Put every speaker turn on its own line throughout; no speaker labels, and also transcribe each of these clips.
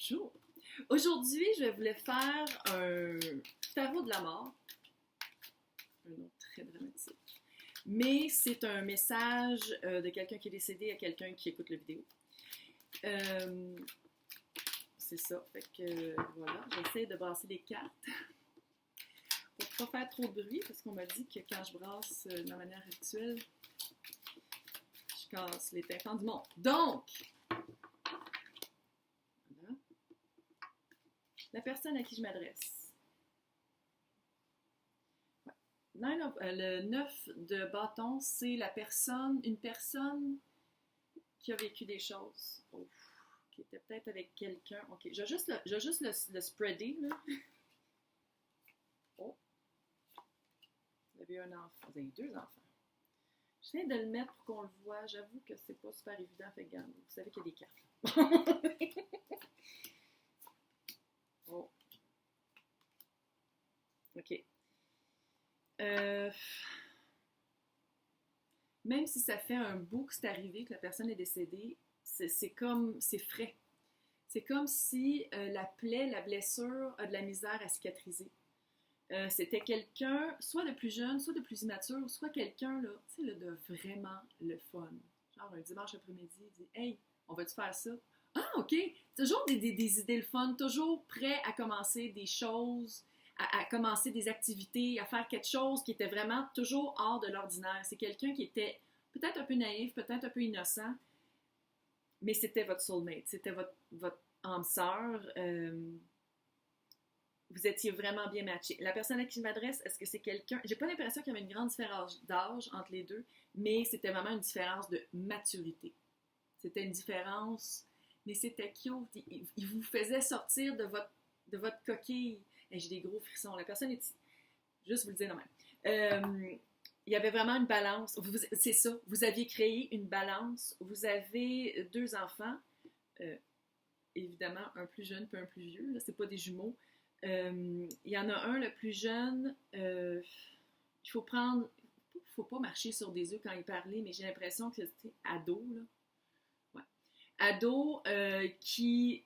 Bonjour! Aujourd'hui, je voulais faire un tarot de la mort, un nom très dramatique, mais c'est un message de quelqu'un qui est décédé à quelqu'un qui écoute la vidéo. C'est ça, fait que voilà, j'essaie de brasser les cartes pour pas faire trop de bruit, parce qu'on m'a dit que quand je brasse de la manière actuelle, je casse les tympans du monde. Donc, voilà. La personne à qui je m'adresse. Ouais. Le 9 de bâton, c'est une personne qui a vécu des choses. Ouf, qui était peut-être avec quelqu'un. Ok, je vais juste le spreader, là. Oh, vous avez un enfant. Vous avez deux enfants. J'essaie de le mettre pour qu'on le voit. J'avoue que c'est pas super évident. Fait que, vous savez qu'il y a des cartes. Oh. OK. Même si ça fait un bout que c'est arrivé, que la personne est décédée, c'est frais. C'est comme si la plaie, la blessure a de la misère à cicatriser. C'était quelqu'un, soit de plus jeune, soit de plus immature, soit quelqu'un, là, tu sais, là, de vraiment le fun. Genre un dimanche après-midi, il dit « Hey, on va-tu faire ça? » Ah, OK! Toujours des idées le fun, toujours prêt à commencer des choses, à commencer des activités, à faire quelque chose qui était vraiment toujours hors de l'ordinaire. C'est quelqu'un qui était peut-être un peu naïf, peut-être un peu innocent, mais c'était votre soulmate, c'était votre âme sœur. Vous étiez vraiment bien matchés. La personne à qui je m'adresse, est-ce que c'est quelqu'un... J'ai pas l'impression qu'il y avait une grande différence d'âge entre les deux, mais c'était vraiment une différence de maturité. C'était une différence, mais c'était cute. Il vous faisait sortir de votre coquille. Et j'ai des gros frissons. La personne est... Juste vous le dire de même. Il y avait vraiment une balance. C'est ça. Vous aviez créé une balance. Vous avez deux enfants. Évidemment, un plus jeune puis un plus vieux. Là, c'est pas des jumeaux. Il y en a un, le plus jeune. Il faut pas marcher sur des œufs quand il parlait, mais j'ai l'impression que c'était ado, là. Ouais. Ado qui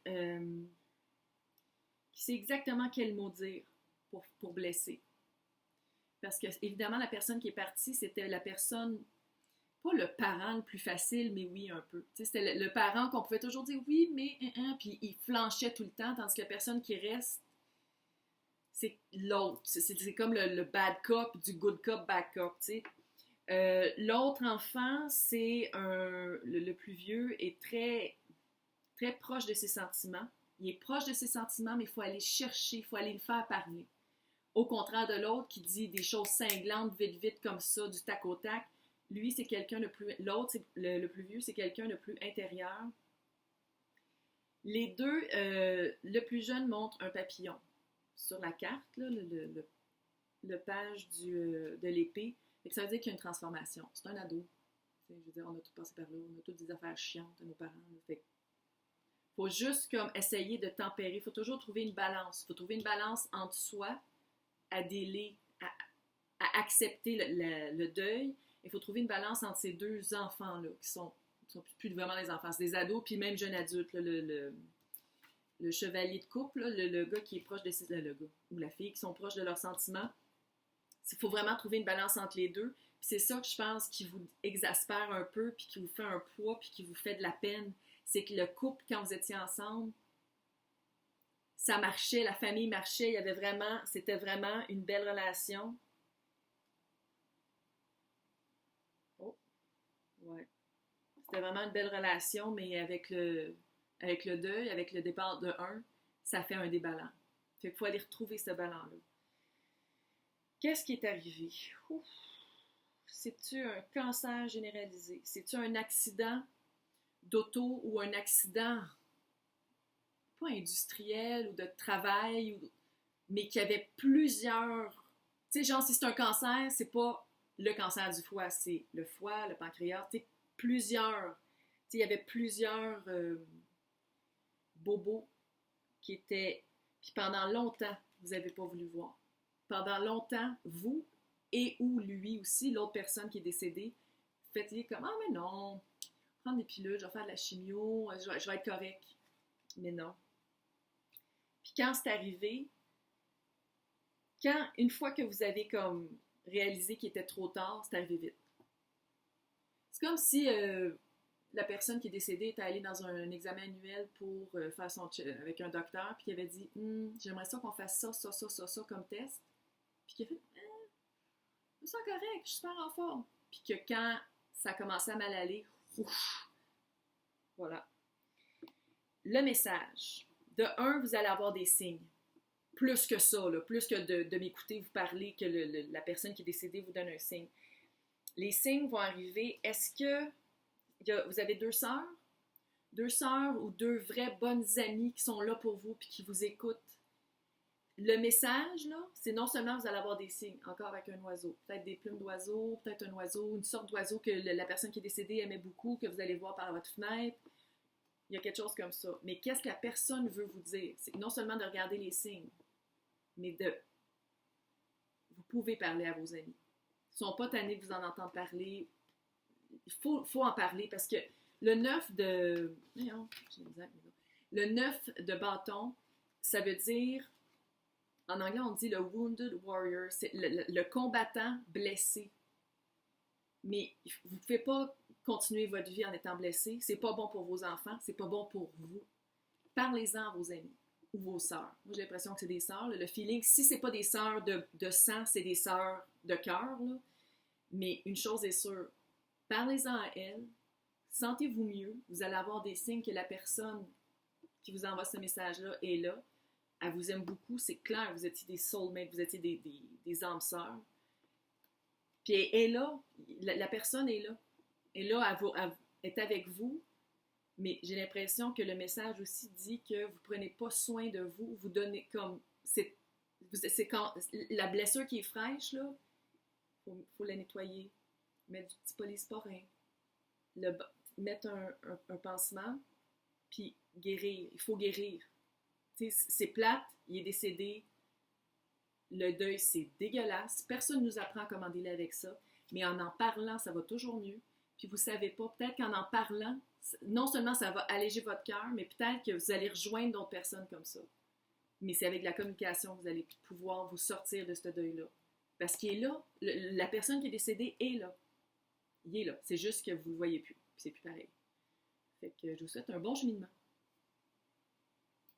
sait exactement quel mot dire pour blesser. Parce que, évidemment, la personne qui est partie, c'était la personne, pas le parent le plus facile, mais oui, un peu. Tu sais, c'était le parent qu'on pouvait toujours dire oui, mais, puis il flanchait tout le temps, tandis que la personne qui reste, c'est l'autre. C'est comme le bad cop du good cop, bad cop, tu sais. L'autre enfant, c'est le plus vieux, est très, très proche de ses sentiments. Il est proche de ses sentiments, mais il faut aller chercher, il faut aller le faire parler. Au contraire de l'autre qui dit des choses cinglantes, vite, vite, comme ça, du tac au tac. Lui, c'est quelqu'un de plus... L'autre, le plus vieux, c'est quelqu'un de plus intérieur. Les deux, le plus jeune montre un papillon. Sur la carte, là, le page de l'épée. Ça veut dire qu'il y a une transformation. C'est un ado. Je veux dire, on a tout passé par là. On a toutes des affaires chiantes à nos parents. Fait faut juste comme essayer de tempérer. Il faut toujours trouver une balance. Il faut trouver une balance entre soi, à à accepter le deuil. Il faut trouver une balance entre ces deux enfants-là, qui sont plus vraiment des enfants, c'est des ados, puis même jeunes adultes. Là, le chevalier de couple, là, le gars qui est proche de ses... Le gars ou la fille qui sont proches de leurs sentiments. Il faut vraiment trouver une balance entre les deux. Puis c'est ça que je pense qui vous exaspère un peu, puis qui vous fait un poids, puis qui vous fait de la peine. C'est que le couple, quand vous étiez ensemble, ça marchait, la famille marchait, c'était vraiment une belle relation. Oh, ouais. C'était vraiment une belle relation, mais avec le deuil, avec le départ de un, ça fait un déballant. Fait qu'il faut aller retrouver ce ballon-là. Qu'est-ce qui est arrivé? Ouf. C'est-tu un cancer généralisé? C'est-tu un accident d'auto ou un accident pas industriel ou de travail, mais qui avait plusieurs... Tu sais, genre, si c'est un cancer, c'est pas le cancer du foie, c'est le foie, le pancréas, tu sais, plusieurs... Tu sais, il y avait plusieurs bobos qui étaient... Puis pendant longtemps, vous n'avez pas voulu voir. Pendant longtemps, vous et ou lui aussi, l'autre personne qui est décédée, faites-y comme « Ah, mais non, prendre des pilules, je vais faire de la chimio, je vais être correct. » Mais non. Puis quand c'est arrivé, une fois que vous avez comme réalisé qu'il était trop tard, c'est arrivé vite. C'est comme si la personne qui est décédée était allée dans un examen annuel pour faire son avec un docteur, puis qui avait dit j'aimerais ça qu'on fasse ça comme test. Puis qui a fait c'est correct, je suis super en forme. Puis que quand ça commençait à mal aller, ouf, voilà. Le message. De un, vous allez avoir des signes. Plus que ça, là, plus que de m'écouter vous parler, que la personne qui est décédée vous donne un signe. Les signes vont arriver. Est-ce que vous avez deux sœurs? Deux sœurs ou deux vraies bonnes amies qui sont là pour vous puis qui vous écoutent? Le message, là, c'est non seulement vous allez avoir des signes, encore avec un oiseau, peut-être des plumes d'oiseau, peut-être un oiseau, une sorte d'oiseau que la personne qui est décédée aimait beaucoup, que vous allez voir par votre fenêtre. Il y a quelque chose comme ça. Mais qu'est-ce que la personne veut vous dire? C'est non seulement de regarder les signes, mais vous pouvez parler à vos amis. Ils ne sont pas tannés de vous en entendre parler. Il faut en parler parce que le 9 de... Le 9 de bâton, ça veut dire... En anglais, on dit le wounded warrior, c'est le combattant blessé. Mais vous ne pouvez pas continuer votre vie en étant blessé. C'est pas bon pour vos enfants, c'est pas bon pour vous. Parlez-en à vos amis ou vos sœurs. Moi, j'ai l'impression que c'est des sœurs. Le feeling, si c'est pas des sœurs de sang, c'est des sœurs de cœur. Mais une chose est sûre, parlez-en à elles, sentez-vous mieux. Vous allez avoir des signes que la personne qui vous envoie ce message-là est là. Elle vous aime beaucoup, c'est clair, vous étiez des soulmates, vous étiez des âmes sœurs. Puis elle est là, la personne est là. Elle est là, elle est avec vous, mais j'ai l'impression que le message aussi dit que vous ne prenez pas soin de vous, vous donnez comme... C'est quand la blessure qui est fraîche, là, faut la nettoyer, mettre du petit polysporin, mettre un pansement, puis guérir. Il faut guérir. C'est plate, il est décédé, le deuil, c'est dégueulasse. Personne ne nous apprend comment dealer avec ça, mais en parlant, ça va toujours mieux. Puis vous savez pas, peut-être qu'en parlant, non seulement ça va alléger votre cœur, mais peut-être que vous allez rejoindre d'autres personnes comme ça. Mais c'est avec la communication que vous allez pouvoir vous sortir de ce deuil-là. Parce qu'il est là, la personne qui est décédée est là. Il est là, c'est juste que vous ne le voyez plus, puis c'est plus pareil. Fait que je vous souhaite un bon cheminement.